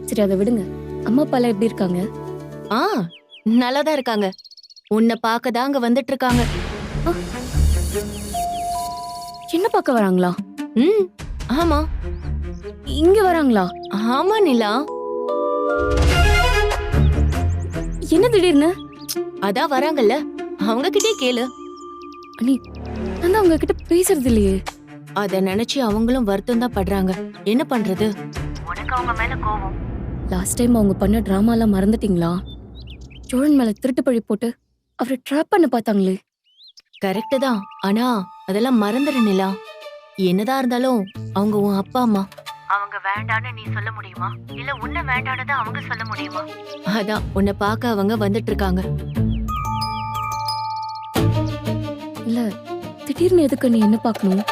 சரி அதை விடுங்க. அம்மா அப்பாலாம் எப்படி இருக்காங்க? ஆ நல்லாதான் இருக்காங்க. உன்னை பார்க்க அங்க வந்துட்டு இருக்காங்க. என்ன பார்க்க வராங்களா? ம் ஆமா. இங்க வராங்களா? ஆமா நிலா. என்ன திடீர்னு? அதான் வராங்கல்ல, அவங்க கிட்டே கேளு. அண்ணி, நான் தான் அவங்க கிட்ட பேசுறது இல்லையே. அத நினைச்சு அவங்களும் வருத்தம் தான் படுறாங்க. என்ன பண்றது? உனக்கு அவங்க மேல கோவம். லாஸ்ட் டைம் அவங்க பண்ண டிராமாலாம் மறந்துட்டீங்களா? சோழன் மேல திருட்டு பழி போட்டு அவரை ட்ராப் பண்ண பார்த்தாங்களே. கரெக்ட் தான். ஆனா அதெல்லாம் மறந்துடு நிலா. என்னதான் இருந்தாலும் அவங்க உன் அப்பா அம்மா. அவங்க வேண்டான்னு நீ சொல்ல முடியுமா? இல்ல உன்னை வேண்டானதை அவங்க சொல்ல முடியுமா? அதான் உன்னை பார்க்க அவங்க வந்துட்டு இருக்காங்க. இல்ல, திடீர்னு எதுக்கு நீ என்ன பார்க்கணும்?